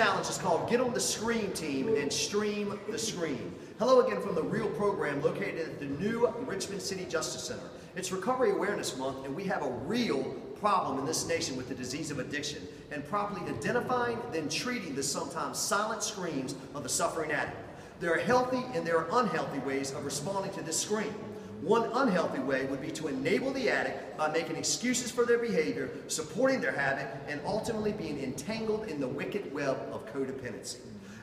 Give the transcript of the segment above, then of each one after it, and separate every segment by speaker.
Speaker 1: Challenge is called Get on the Scream Team and Stream the Scream. Hello again from the REAL program located at the new Richmond City Justice Center. It's Recovery Awareness Month and we have a real problem in this nation with the disease of addiction and properly identifying then treating the sometimes silent screams of the suffering addict. There are healthy and there are unhealthy ways of responding to this scream. One unhealthy way would be to enable the addict by making excuses for their behavior, supporting their habit, and ultimately being entangled in the wicked web of codependency.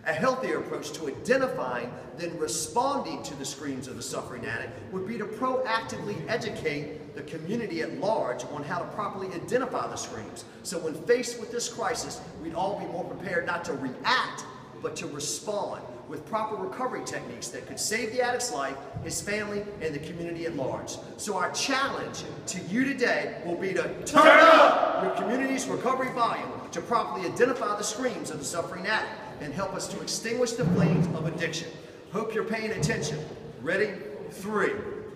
Speaker 1: A healthier approach to identifying, then responding to the screams of the suffering addict would be to proactively educate the community at large on how to properly identify the screams. So when faced with this crisis, we'd all be more prepared not to react, but to respond with proper recovery techniques that could save the addict's life, his family, and the community at large. So our challenge to you today will be to turn up your community's recovery volume to properly identify the screams of the suffering addict and help us to extinguish the flames of addiction. Hope you're paying attention. Ready? 3,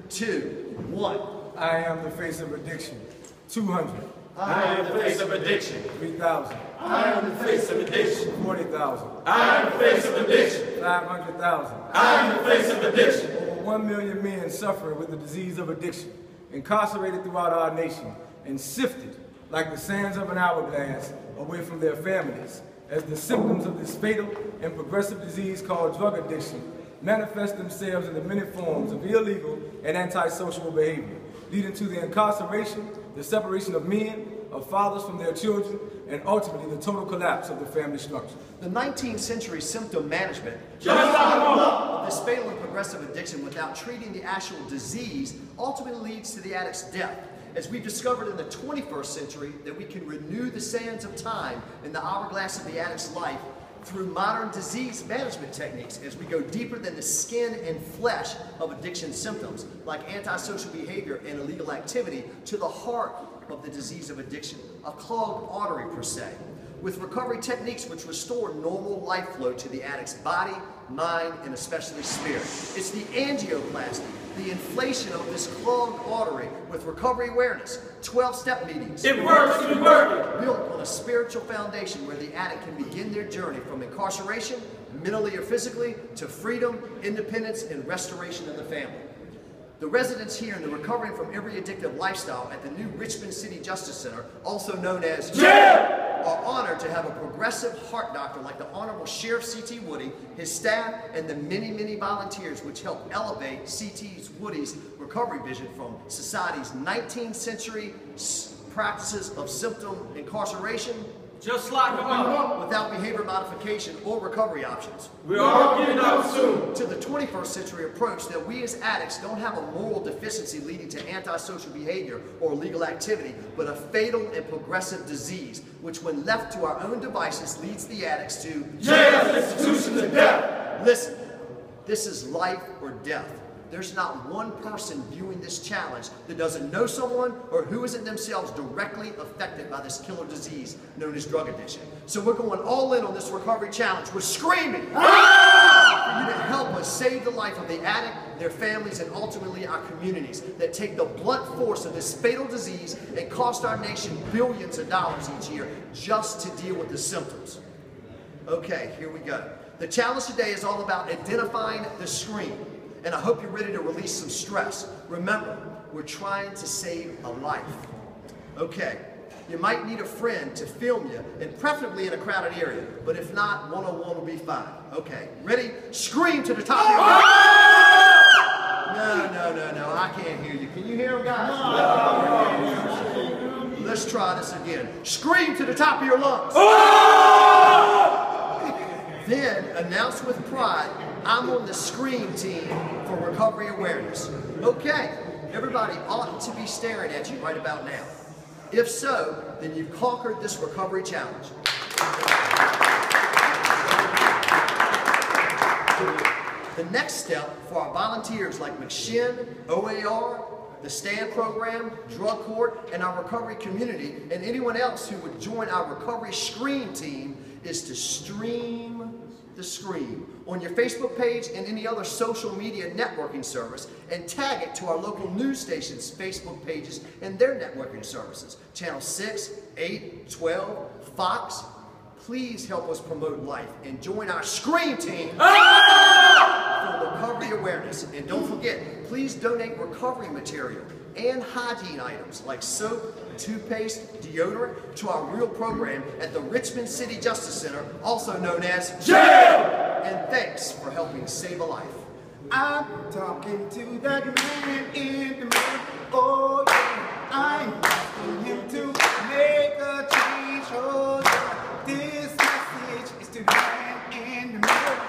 Speaker 1: 2, 1.
Speaker 2: I am the face of addiction. 200.
Speaker 3: I am the face of addiction.
Speaker 2: 3,000.
Speaker 3: I am the face of addiction.
Speaker 2: 40,000.
Speaker 3: I am the face of addiction.
Speaker 2: 500,000.
Speaker 3: I am the face of addiction.
Speaker 2: Over 1 million men suffering with the disease of addiction, incarcerated throughout our nation, and sifted like the sands of an hourglass away from their families, as the symptoms of this fatal and progressive disease called drug addiction manifest themselves in the many forms of illegal and antisocial behavior, leading to the incarceration, the separation of men, of fathers from their children, and ultimately the total collapse of the family structure.
Speaker 1: The 19th century symptom management
Speaker 3: Just
Speaker 1: this fatal and progressive addiction without treating the actual disease ultimately leads to the addict's death. As we've discovered in the 21st century that we can renew the sands of time in the hourglass of the addict's life through modern disease management techniques as we go deeper than the skin and flesh of addiction symptoms like antisocial behavior and illegal activity to the heart of the disease of addiction, a clogged artery per se, with recovery techniques which restore normal life flow to the addict's body, mind, and especially spirit. It's the angioplasty, the inflation of this clogged artery with recovery awareness, 12-step meetings.
Speaker 3: It works, we work it.
Speaker 1: Built on a spiritual foundation where the addict can begin their journey from incarceration, mentally or physically, to freedom, independence, and restoration of the family. The residents here in the Recovering from Every Addictive Lifestyle at the new Richmond City Justice Center, also known as JAIL, are honored to have a progressive heart doctor like the Honorable Sheriff C.T. Woody, his staff, and the many, many volunteers which help elevate C.T. Woody's recovery vision from society's 19th century practices of symptom incarceration,
Speaker 3: Just like a mother.
Speaker 1: without behavior modification or recovery options,
Speaker 3: We're all getting out soon.
Speaker 1: to the 21st century approach that we as addicts don't have a moral deficiency leading to antisocial behavior or illegal activity, but a fatal and progressive disease, which when left to our own devices leads the addicts to
Speaker 3: Jail, institution to death.
Speaker 1: Listen, this is life or death. There's not one person viewing this challenge that doesn't know someone or who isn't themselves directly affected by this killer disease known as drug addiction. So we're going all in on this recovery challenge. We're screaming for you to help us save the life of the addict, their families, and ultimately our communities that take the blunt force of this fatal disease and cost our nation billions of dollars each year just to deal with the symptoms. Okay, here we go. The challenge today is all about identifying the scream. And I hope you're ready to release some stress. Remember, we're trying to save a life. Okay, you might need a friend to film you, and preferably in a crowded area. But if not, one-on-one will be fine. Okay, ready? Scream to the top of your No, I can't hear you. Can you hear them, guys? No. Let's try this again. Scream to the top of your lungs. Then announce with pride, I'm on the scream team for recovery awareness. Okay, everybody ought to be staring at you right about now. If so, then you've conquered this recovery challenge. The next step for our volunteers like McShin, OAR, the STAND program, drug court, and our recovery community, and anyone else who would join our recovery scream team is to stream the scream on your Facebook page and any other social media networking service, and tag it to our local news stations' Facebook pages and their networking services. Channel 6, 8, 12, Fox. please help us promote life and join our Scream team for recovery awareness. And don't forget, please donate recovery material and hygiene items like soap, toothpaste, deodorant to our real program at the Richmond City Justice Center, also known as
Speaker 3: Jail!
Speaker 1: And thanks for helping save a life.
Speaker 4: I'm talking to that man in the mirror. Oh yeah, I'm asking him to make a change. Oh yeah, this message is to the man in the mirror.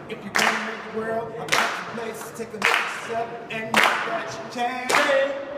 Speaker 4: If you want to make the world a better place, take a next step and make that change.